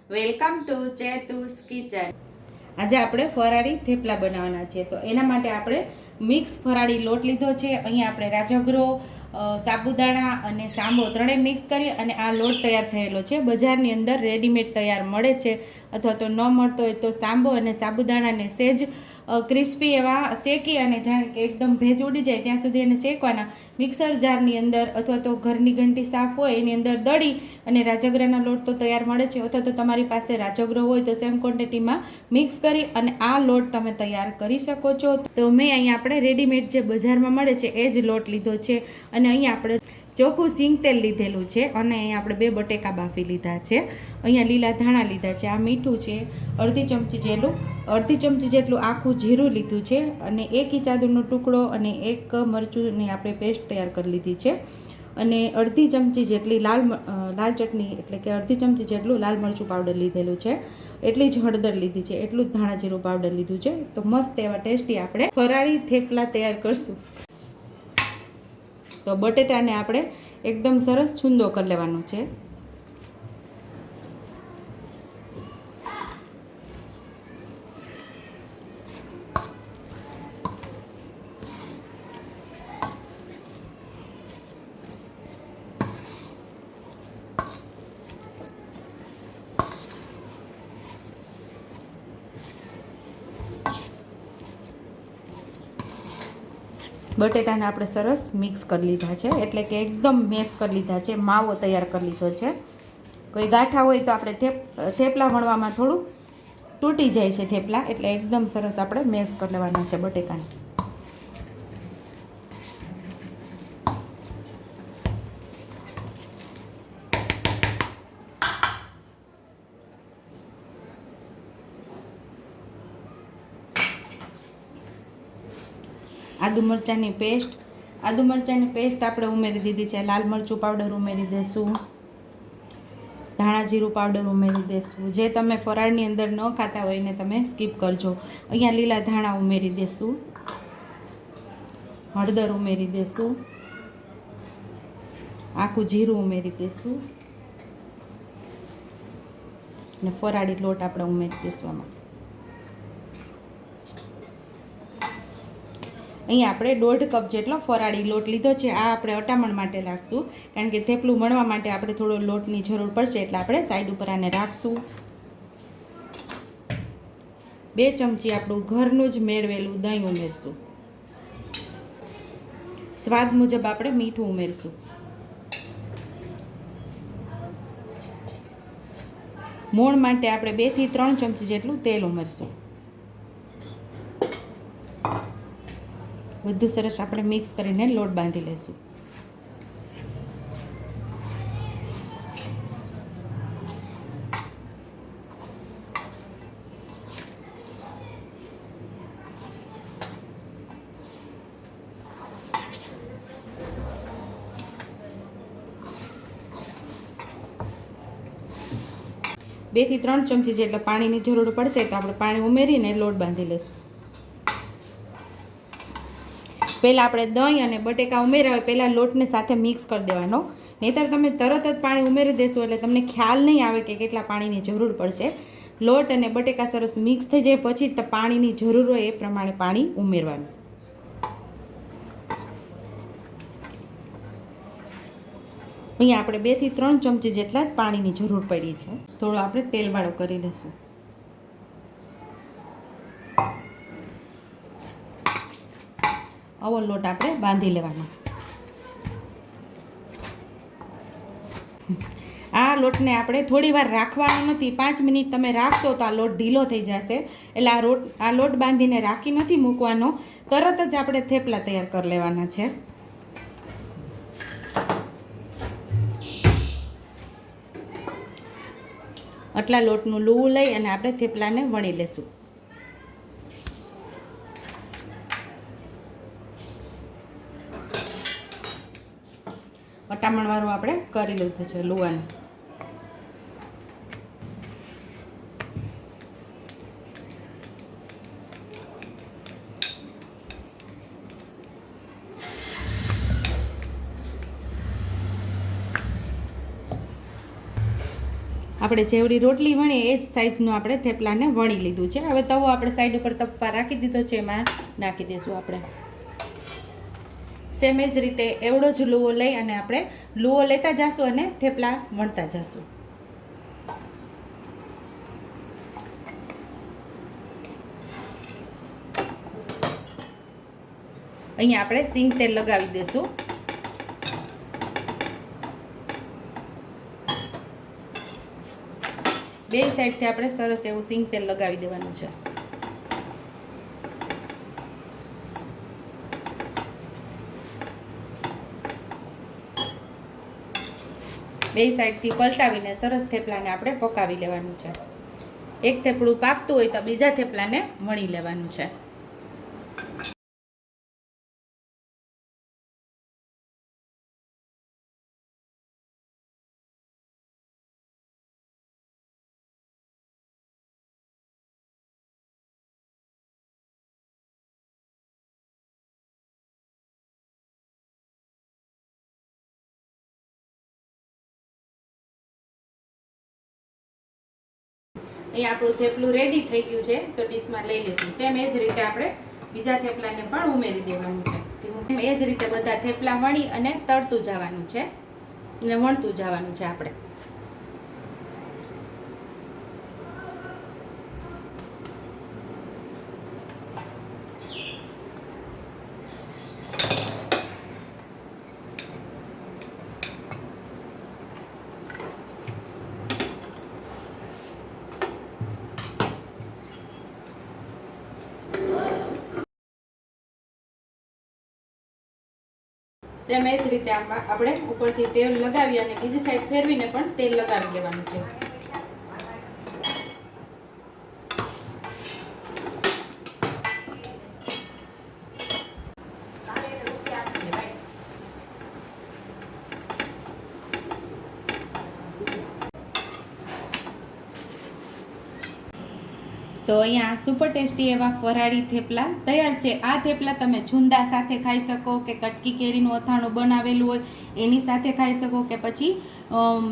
Welcome to ચેતુસ kitchen. આજે આપણે ફરાળી થેપલા બનાવવાના છે, તો એના માટે આપણે મિક્સ ફરાળી લોટ લીધો છે। અહીંયા આપણે રાજગરો, સાબુદાણા અને સાંબો ત્રણેય મિક્સ કરી અને આ લોટ તૈયાર થયેલો છે। બજારની અંદર રેડીમેડ તૈયાર મળે છે, અથવા તો ન મળતો હોય તો સાંબો અને સાબુદાણાને સેજ ક્રિસ્પી એવા શેકી અને જાણે કે એકદમ ભેજ ઉડી જાય ત્યાં સુધી એને શેકવાના। મિક્સર જારની અંદર અથવા તો ઘરની ઘંટી સાફ હોય એની અંદર દળી અને રાજગરાના લોટ તો તૈયાર મળે છે, અથવા તો તમારી પાસે રાજગરો હોય તો સેમ ક્વોન્ટિટીમાં મિક્સ કરી અને આ લોટ તમે તૈયાર કરી શકો છો। તો મેં અહીંયા આપણે રેડીમેડ જે બજારમાં મળે છે એ જ લોટ લીધો છે, અને અહીંયા આપણે ચોખ્ખું સિંગ તેલ લીધેલું છે, અને અહીંયા આપણે 2 બટેકા બાફી લીધા છે। અહીંયા લીલા ધાણા લીધા છે, આ મીઠું છે, અડધી ચમચી જેટલું આખું જીરું લીધું છે, અને 1 ઇંચ આદુનો ટુકડો અને 1 મરચુંની આપણે પેસ્ટ તૈયાર કરી લીધી છે, અને અડધી ચમચી જેટલી લાલ ચટણી એટલે કે અડધી ચમચી જેટલું લાલ મરચું પાવડર લીધેલું છે, એટલી જ હળદર લીધી છે, એટલું જ ધાણા જીરું પાવડર લીધું છે। તો મસ્ત એવા ટેસ્ટી આપણે ફરાળી થેપલા તૈયાર કરશું। તો બટેટાને આપણે એકદમ સરસ છૂંદો કરી લેવાનો છે। બટેટાને આપણે સરસ મિક્સ કરી લીધા છે, એટલે કે એકદમ મેશ કરી લીધા છે, માવો તૈયાર કરી લીધો છે। કોઈ ગાંઠા હોય તો આપણે થેપલા વણવામાં થોડું તૂટી જાય છે થેપલા, એટલે એકદમ સરસ આપણે મેશ કરી લેવાના છે બટેકાને। આદુ મરચાંની પેસ્ટ આપણે ઉમેરી દીધી છે, લાલ મરચું પાવડર ઉમેરી દેશું, ધાણા જીરું પાવડર ઉમેરી દેશું। જે તમે ફરાળની અંદર ન ખાતા હોય એને તમે સ્કીપ કરજો। અહીંયા લીલા ધાણા ઉમેરી દેશું, હળદર ઉમેરી દેશું, આખું જીરું ઉમેરી દેશું, અને ફરાળી લોટ આપણે ઉમેરી દેશું આમાં। અહીંયા આપણે 1.5 કપ જેટલો ફરાળી લોટ લીધો છે, આ આપણે અટામણ માટે રાખશું, કારણ કે થેપલું મળવા માટે આપણે થોડો લોટની જરૂર પડશે, એટલે આપણે સાઈડ ઉપર આને રાખશું। 2 ચમચી આપણું ઘરનું જ મેળવેલું દહીં ઉમેરશું, સ્વાદ મુજબ આપણે મીઠું ઉમેરશું, મોણ માટે આપણે 2 થી 3 ચમચી જેટલું તેલ ઉમેરશું। બધું સરસ આપણે મિક્સ કરીને લોટ બાંધી લેશું। બે થી 3 ચમચી જેટલા પાણીની જરૂર પડશે, તો આપણે પાણી ઉમેરીને લોટ બાંધી લેશું। પહેલાં આપણે દહીં અને બટેકા ઉમેર્યા હોય પહેલાં લોટને સાથે મિક્સ કરી દેવાનો, નહીંતર તમે તરત જ પાણી ઉમેરી દેશો એટલે તમને ખ્યાલ નહીં આવે કે કેટલા પાણીની જરૂર પડશે। લોટ અને બટેકા સરસ મિક્સ થઈ જાય પછી તો પાણીની જરૂર હોય એ પ્રમાણે પાણી ઉમેરવાનું। અહીંયા આપણે 2 થી 3 ચમચી જેટલા જ પાણીની જરૂર પડી છે, થોડો આપણે તેલવાળો કરી લઈશું। આવો લોટ આપણે બાંધી લેવાનો। આ લોટને આપણે થોડી વાર રાખવાનો નથી, 5 મિનિટ તમે રાખશો તો આ લોટ ઢીલો થઈ જશે, એટલે આ લોટ બાંધીને રાખી નથી મૂકવાનો, તરત જ આપણે થેપલા તૈયાર કરી લેવાના છે। આટલા લોટનું લૂવું લઈ અને આપણે થેપલાને વણી લેશું। અટામણવાળું આપણે કરી લીધું છે લુવાનું। આપણે જેવડી રોટલી વણીએ એ જ સાઈઝનું આપણે થેપલાને વણી લીધું છે. હવે તવો આપણે સાઈડ ઉપર તપવા રાખી દીધો છે, એમાં નાખી દઈશું આપણે. સેમ જ રીતે એવડો જ લુવો લઈ અને આપણે લુવો લેતા જઈશું અને થેપલા વણતા જઈશું. અહીંયા આપણે સિંગ તેલ લગાવી દઈશું. બે સાઈડથી આપણે સરસ એવું સિંગ તેલ લગાવી દેવાનું છે. બે સાઈડથી પલટાવીને સરસ થેપલાને આપણે પકાવી લેવાનું છે. એક થેપલું પાકતું હોય તો બીજા થેપલાને વણી લેવાનું છે. અહીંયા આપણું થેપલું રેડી થઈ ગયું છે, તો ડીશમાં લઈ લઈશું. સેમ એ જ રીતે આપણે બીજા થેપલાને પણ ઉમેરી દેવાનું છે. એ જ રીતે બધા થેપલા વણી અને તળતું જવાનું છે અને વણતું જવાનું છે આપણે. સેમ એ જ રીતે આપણે ઉપરથી તેલ લગાવી અને બીજી સાઈડ ફેરવીને પણ તેલ લગાવી લેવાનું છે. તો અહીંયા સુપર ટેસ્ટી એવા ફરાળી થેપલા તૈયાર છે. આ થેપલા તમે છુંદા સાથે ખાઈ શકો, કે કટકી કેરીનું અથાણું બનાવેલું હોય એની સાથે ખાઈ શકો, કે પછી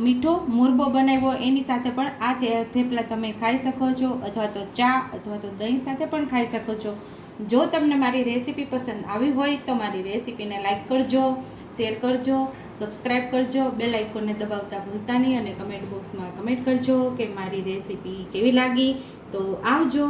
મીઠો મુરબો બનાવ્યો એની સાથે પણ આ થેપલા તમે ખાઈ શકો છો, અથવા તો ચા અથવા તો દહીં સાથે પણ ખાઈ શકો છો. જો તમને મારી રેસીપી પસંદ આવી હોય તો મારી રેસીપીને લાઈક કરજો, શેર કરજો, સબસ્ક્રાઈબ કરજો, બેલ આઇકોનને દબાવતા ભૂલતા નહીં અને કમેન્ટ બોક્સમાં કમેન્ટ કરજો કે મારી રેસીપી કેવી લાગી. તો આવજો.